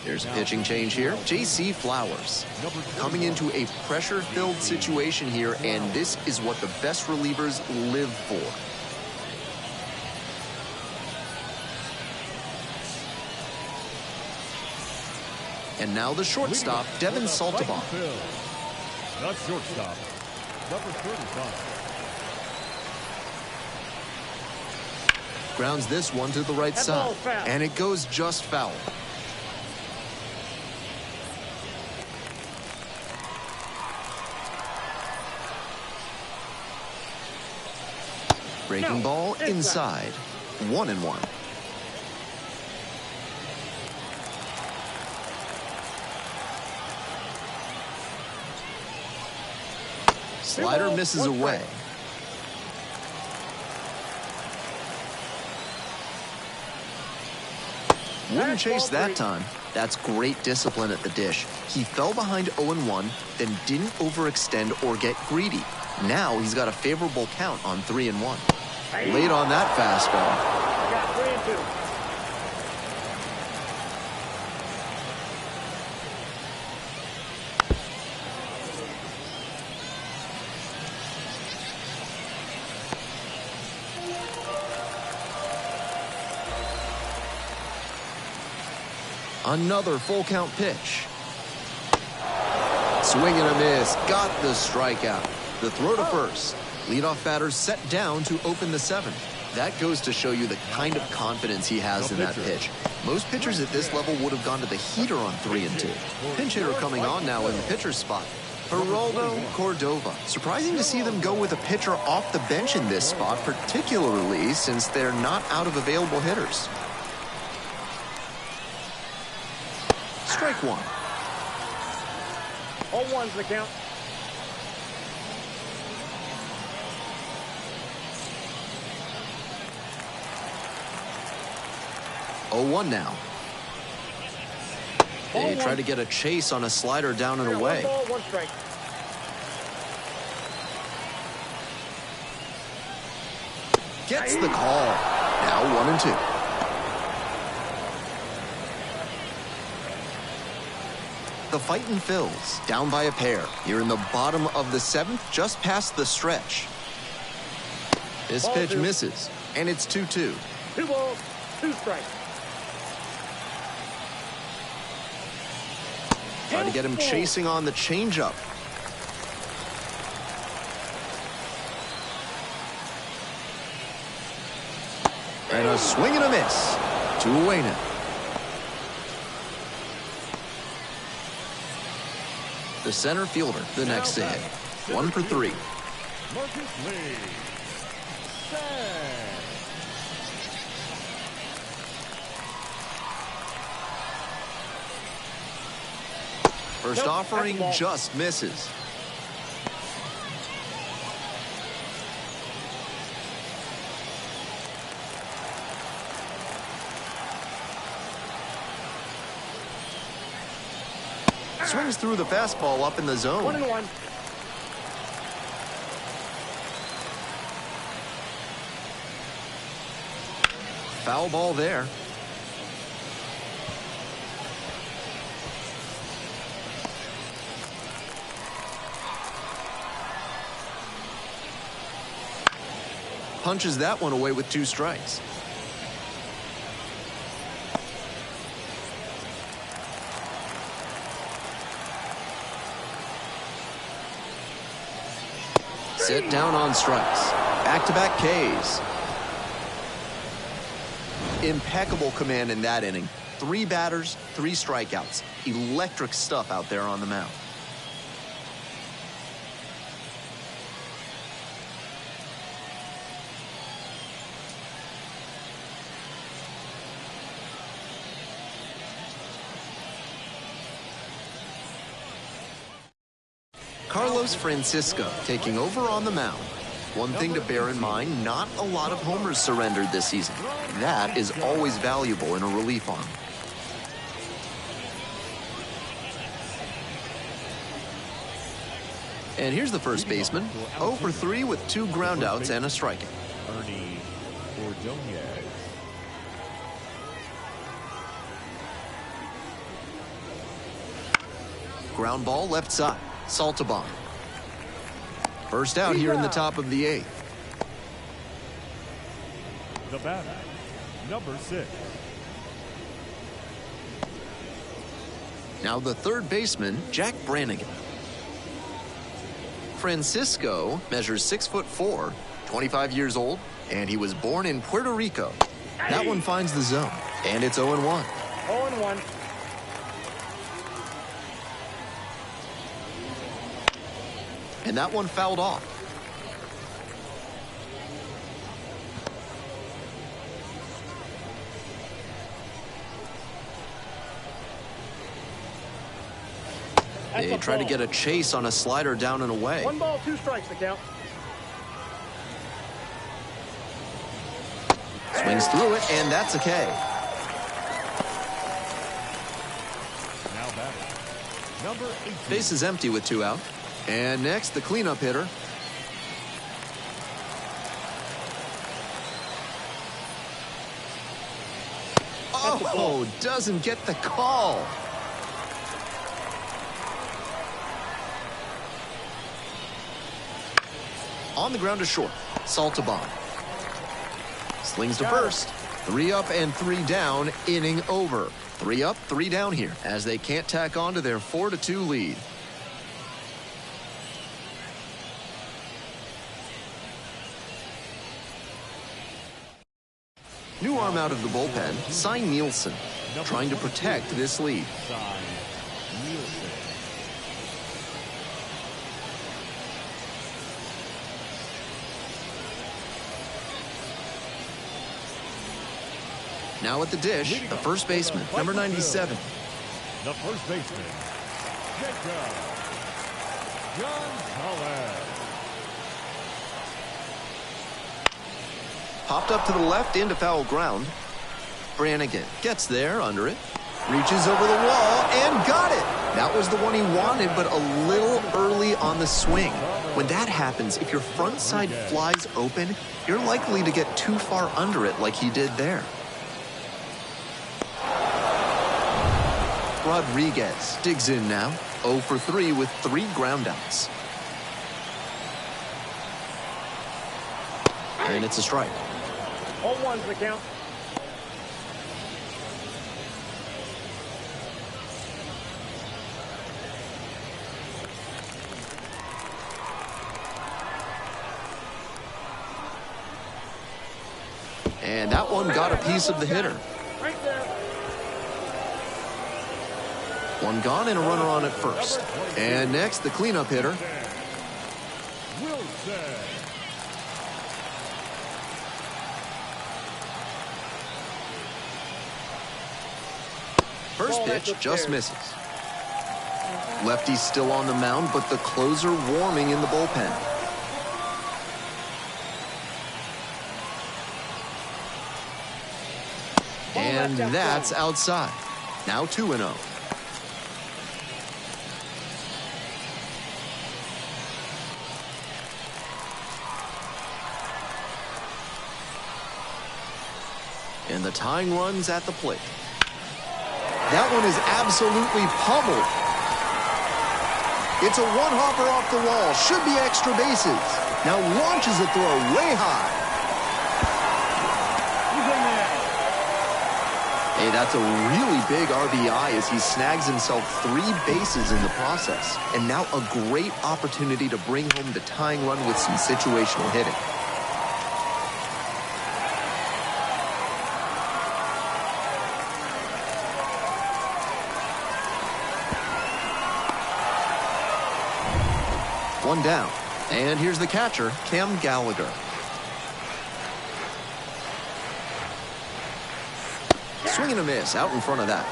There's a pitching change here. J.C. Flowers coming into a pressure-filled situation here, and this is what the best relievers live for. And now the shortstop, Devin Saltabaugh. Not shortstop, number 35. Grounds this one to the right side, and it goes just foul. Breaking ball inside. 1-1. Slider misses away. Wouldn't chase that time. That's great discipline at the dish. He fell behind 0-1, then didn't overextend or get greedy. Now he's got a favorable count on 3-1. Late on that fastball. I got 3-2. Another full count pitch. Swing and a miss. Got the strikeout. The throw to first. Leadoff batter set down to open the 7th. That goes to show you the kind of confidence he has in that pitch. Most pitchers at this level would have gone to the heater on 3 and 2. Pinch hitter coming on now in the pitcher's spot. Geraldo Cordova. Surprising to see them go with a pitcher off the bench in this spot, particularly since they're not out of available hitters. Strike one. 0-1's the count. Oh, 1 now. They try to get a chase on a slider down and away. 1 ball, 1 strike. Gets the call. Now 1 and 2. The Fightin Phils down by a pair here in the bottom of the 7th, just past the stretch. This Ball pitch 2. misses, and it's 2-2. 2 balls, 2 strikes. Trying to get him chasing on the changeup. And a swing and a miss. 2 away now. The center fielder, the next to hit. 1 for 3. Marcus Lee. Sad. First Nope, offering that's the ball. just misses. Swings through the fastball up in the zone. 1-1. Foul ball there. Punches that one away with 2 strikes. Sit down on strikes. Back-to-back Ks. Impeccable command in that inning. 3 batters, 3 strikeouts. Electric stuff out there on the mound. Carlos Francisco taking over on the mound. One thing to bear in mind, not a lot of homers surrendered this season. That is always valuable in a relief arm. And here's the first baseman, 0 for 3 with 2 groundouts and a strikeout. Ernie Ordonez. Ground ball left side. Saltabon. First out here in the top of the 8th. The batter, number 6. Now the third baseman, Jack Brannigan. Francisco measures 6'4", 25 years old, and he was born in Puerto Rico. That one finds the zone, and it's 0-1. 0-1. And that one fouled off. They try to get a chase on a slider down and away. 1 ball, 2 strikes the count. Swings through it, and that's a K. Now batting, number 18. Base is empty with 2 out. And next, the cleanup hitter. Oh, doesn't get the call. On the ground to short, Saltabon. Slings to first. 3 up and 3 down, inning over. 3 up, 3 down here, as they can't tack on to their 4-2 lead. New arm out of the bullpen, Cy Nielsen, trying to protect this lead. Now at the dish, the first baseman, number 97. The first baseman, Jacob Gonzalez. Popped up to the left into foul ground. Brannigan gets there under it, reaches over the wall, and got it. That was the one he wanted, but a little early on the swing. When that happens, if your front side flies open, you're likely to get too far under it like he did there. Rodriguez digs in now, 0 for 3 with 3 groundouts. And it's a strike. 0-1's the count. And that one got a piece of the hitter. Right there. One gone and a runner on at first. And next, the cleanup hitter. Wilson. First pitch just misses. Lefty's still on the mound, but the closer warming in the bullpen. And that's outside. Now 2-0. And the tying run's at the plate. That one is absolutely pummeled. It's a one-hopper off the wall. Should be extra bases. Now launches a throw way high. He's in there. Hey, that's a really big RBI as he snags himself 3 bases in the process. And now a great opportunity to bring home the tying run with some situational hitting. One down. And here's the catcher, Cam Gallagher. Swing and a miss out in front of that.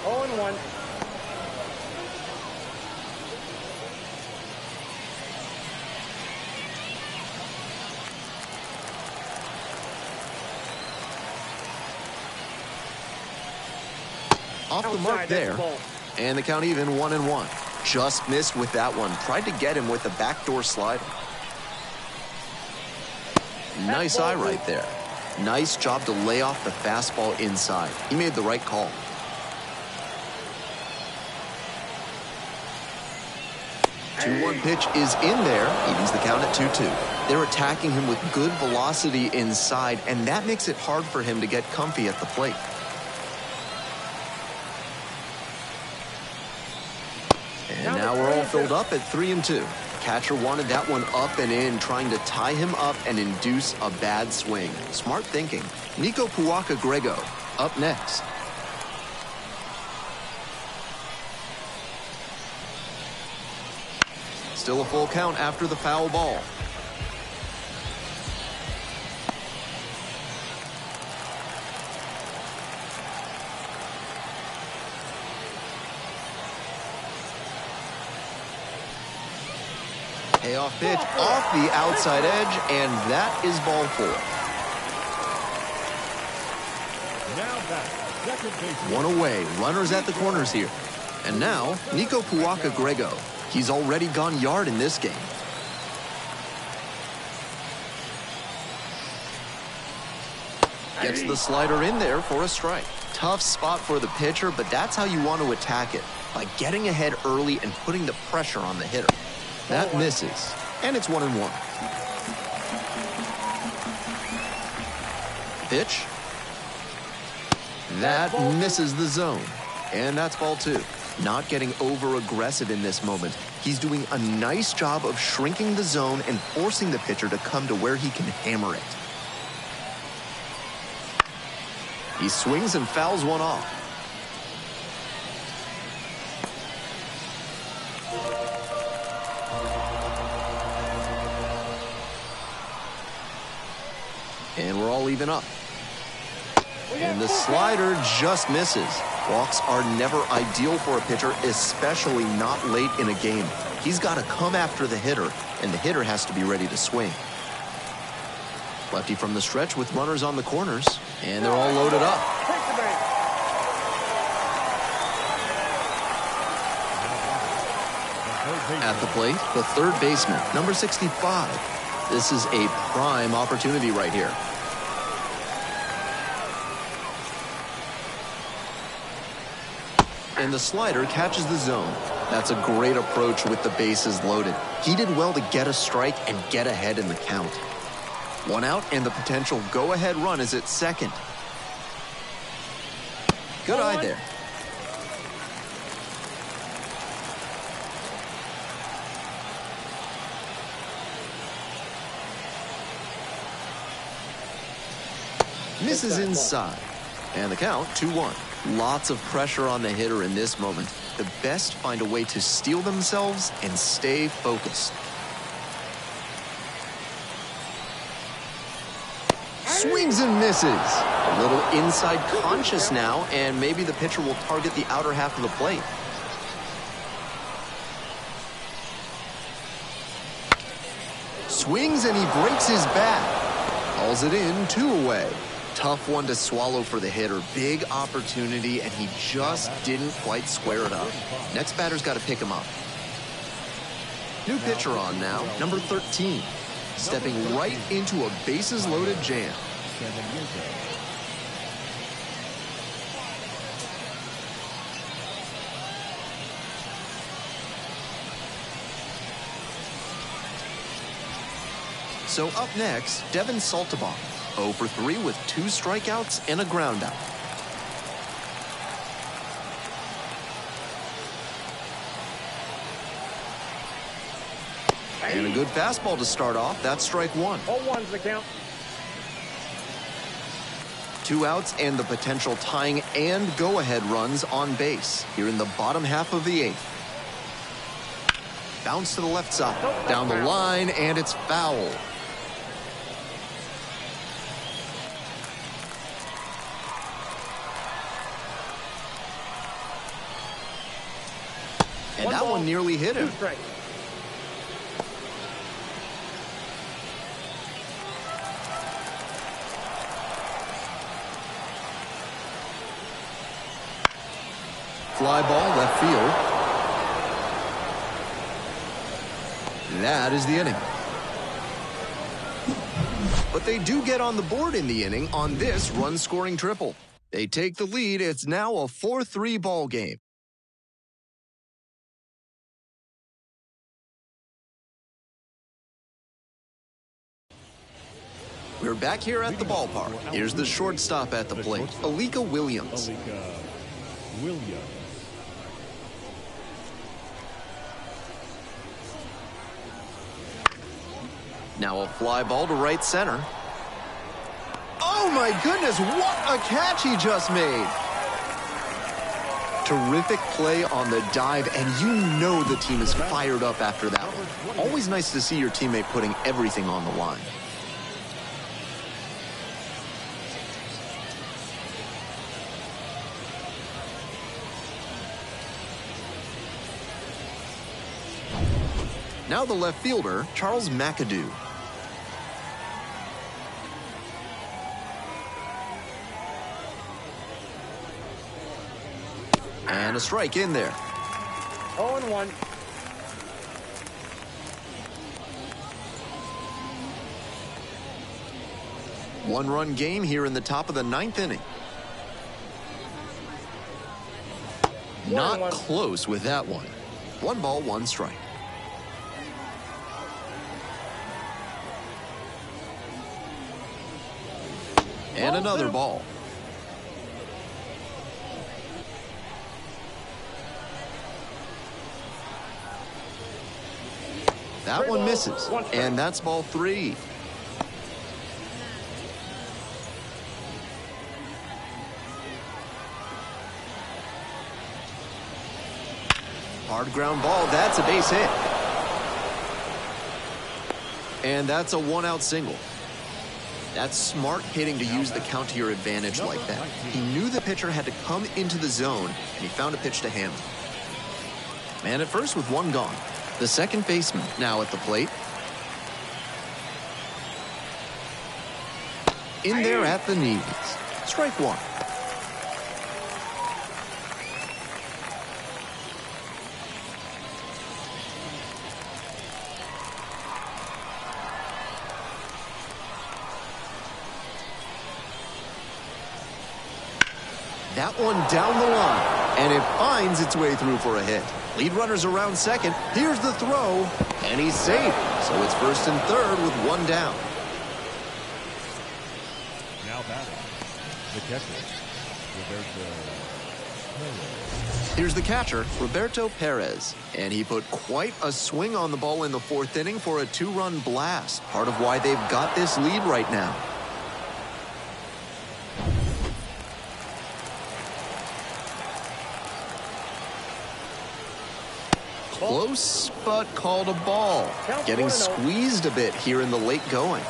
0-1. Off the mark there. And the count even 1-1. Just missed with that one. Tried to get him with a backdoor slider. Nice eye right there. Nice job to lay off the fastball inside. He made the right call. The 2-1 pitch is in there. Evens the count at 2-2. They're attacking him with good velocity inside, and that makes it hard for him to get comfy at the plate. And now we're all filled up at 3-2. Catcher wanted that one up and in, trying to tie him up and induce a bad swing. Smart thinking. Nico Puaka-Grego up next. Still a full count after the foul ball. Payoff pitch off the outside edge, and that is ball 4. Now back, second base. One away, runners at the corners here. And now, Nico Puaka-Grego. He's already gone yard in this game. Gets the slider in there for a strike. Tough spot for the pitcher, but that's how you want to attack it, by getting ahead early and putting the pressure on the hitter. That misses, and it's 1-1. Pitch. That misses the zone, and that's ball 2. Not getting over-aggressive in this moment. He's doing a nice job of shrinking the zone and forcing the pitcher to come to where he can hammer it. He swings and fouls one off. And we're all even up. And the slider just misses. Walks are never ideal for a pitcher, especially not late in a game. He's got to come after the hitter, and the hitter has to be ready to swing. Lefty from the stretch with runners on the corners, and they're all loaded up. At the plate, the third baseman, number 65. This is a prime opportunity right here. And the slider catches the zone. That's a great approach with the bases loaded. He did well to get a strike and get ahead in the count. One out, and the potential go-ahead run is at second. Good eye there. Misses inside. And the count, 2-1. Lots of pressure on the hitter in this moment. The best find a way to steel themselves and stay focused. Swings and misses. A little inside conscious now, and maybe the pitcher will target the outer half of the plate. Swings and he breaks his bat. Hauls it in, 2 away. Tough one to swallow for the hitter. Big opportunity, and he just didn't quite square it up. Next batter's got to pick him up. New pitcher on now, number 13. Stepping right into a bases-loaded jam. So up next, Devin Saltabaum. 0 for 3 with 2 strikeouts and a groundout. And a good fastball to start off. That's strike 1. 0-1's the count. 2 outs and the potential tying and go-ahead runs on base here in the bottom half of the 8th. Bounce to the left side. Down the line, and it's foul. And that one nearly hit him. Fly ball left field. That is the inning. But they do get on the board in the inning on this run-scoring triple. They take the lead. It's now a 4-3 ball game. We're back here at the ballpark. Here's the shortstop at the plate, Alika Williams. Now a fly ball to right center. Oh my goodness, what a catch he just made. Terrific play on the dive, and you know the team is fired up after that one. Always nice to see your teammate putting everything on the line. Now the left fielder, Charles McAdoo. And a strike in there. 0-1. One-run game here in the top of the 9th inning. Not close with that one. 1 ball, 1 strike. And another ball. That one misses. And that's ball 3. Hard ground ball. That's a base hit. And that's a one-out single. That's smart hitting to use the count to your advantage like that. He knew the pitcher had to come into the zone, and he found a pitch to hammer. Man at first with one gone. The second baseman now at the plate. In there at the knees. Strike one. That one down the line, and it finds its way through for a hit. Lead runner's around second. Here's the throw, and he's safe. So it's first and third with one down. Now batting, the catcher, Roberto Perez. Here's the catcher, Roberto Perez, and he put quite a swing on the ball in the fourth inning for a two-run blast. Part of why they've got this lead right now. Close, but called a ball. Getting squeezed a bit here in the late going.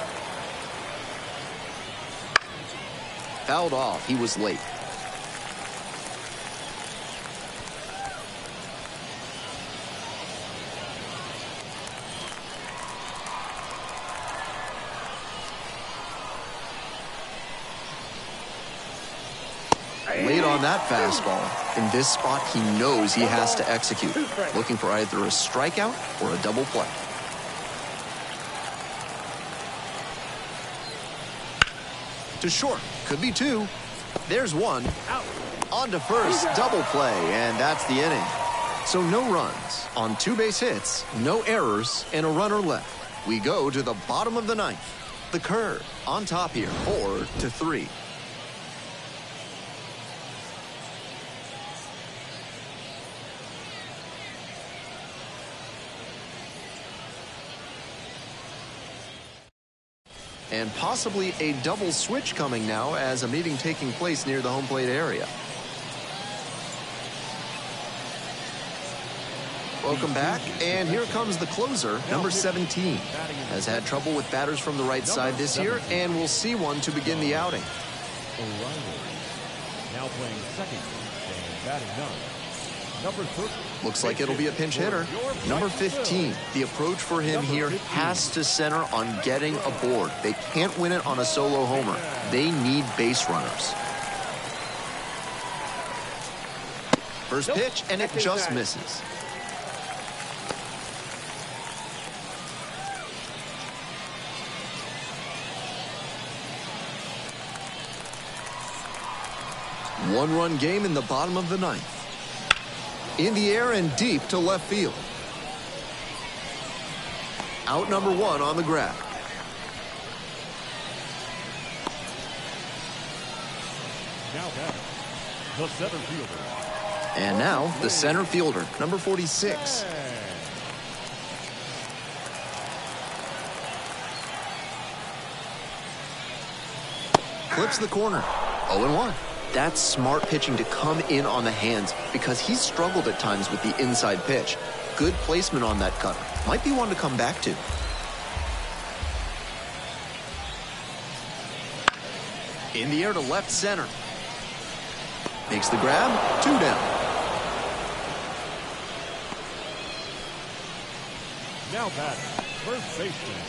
Fouled off. He was late. Late on that fastball. In this spot, he knows he has to execute. Looking for either a strikeout or a double play. To short. Could be two. There's one. Out. On to first. Double play. And that's the inning. So no runs on two base hits, no errors, and a runner left. We go to the bottom of the ninth. The Curve on top here. 4-3. And possibly a double switch coming now as a meeting taking place near the home plate area. Welcome back, and here comes the closer, number 17. Has had trouble with batters from the right side this year, and we'll see one to begin the outing. Now playing second and batting ninth. Number 13. Looks like it'll be a pinch hitter. Number 15. The approach for him here has to center on getting a board. They can't win it on a solo homer. They need base runners. First pitch, and it just misses. One-run game in the bottom of the ninth. In the air and deep to left field. Out number one on the grab. Now batting, the center fielder. And now the center fielder, number 46. Clips the corner. 0-1. That's smart pitching to come in on the hands because he's struggled at times with the inside pitch. Good placement on that cutter. Might be one to come back to. In the air to left center. Makes the grab. 2 down. Now batting, first baseman.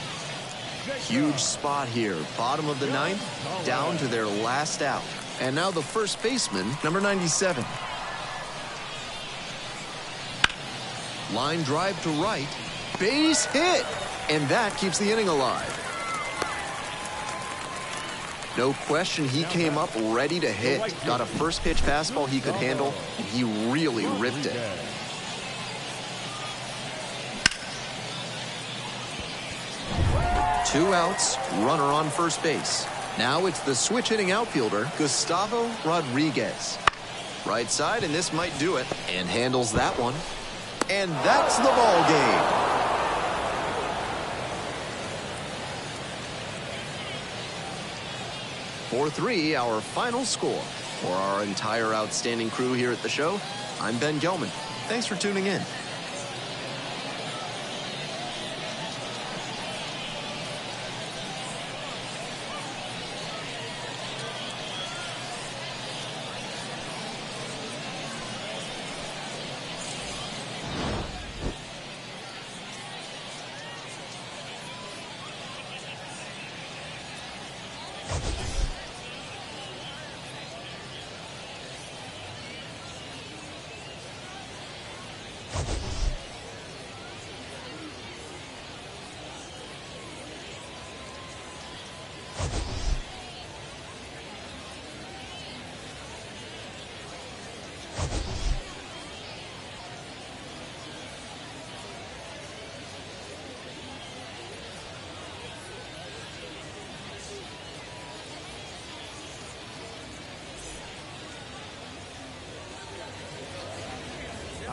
Huge spot here. Bottom of the ninth, down to their last out. And now the first baseman, number 97. Line drive to right. Base hit. And that keeps the inning alive. No question, he came up ready to hit. Got a first pitch fastball he could handle, and he really ripped it. Two outs, runner on first base. Now it's the switch hitting outfielder, Gustavo Rodriguez. Right side, and this might do it. And handles that one. And that's the ball game. For 4-3, our final score. For our entire outstanding crew here at the show, I'm Ben Gelman. Thanks for tuning in.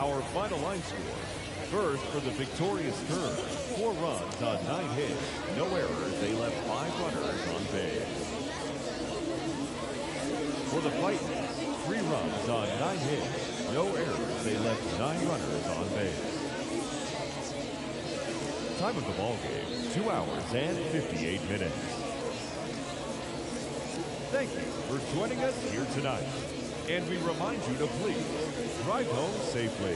Our final line score. First, for the victorious Terns, 4 runs on 9 hits, no errors. They left 5 runners on base. For the Fightin, 3 runs on 9 hits, no errors. They left 9 runners on base. Time of the ball game, 2 hours and 58 minutes. Thank you for joining us here tonight. And we remind you to please drive home safely.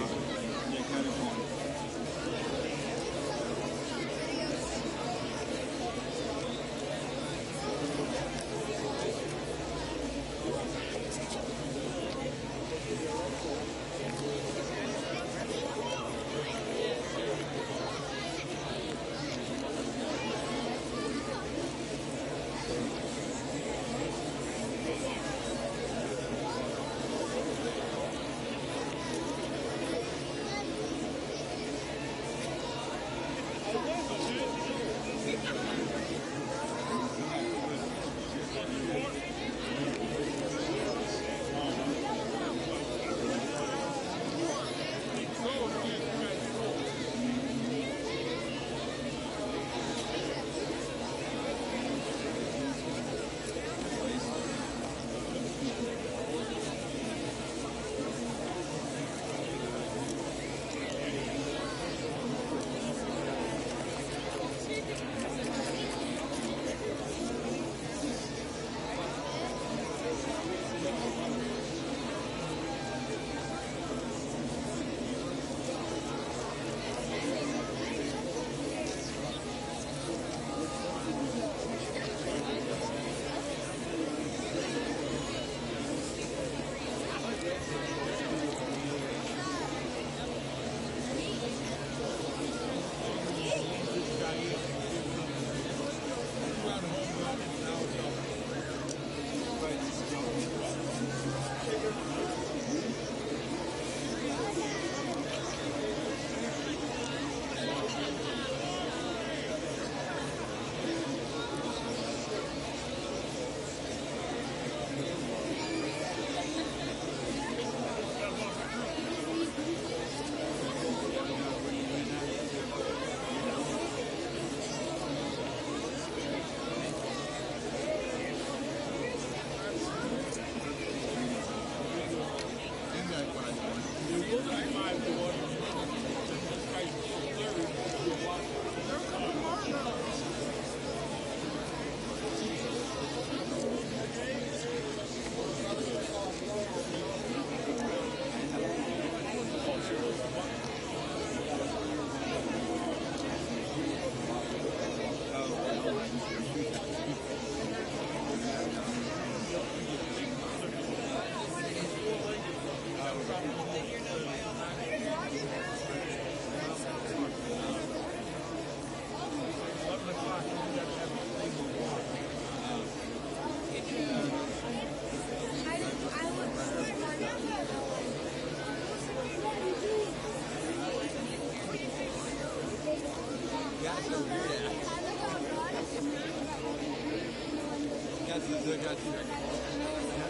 Got you.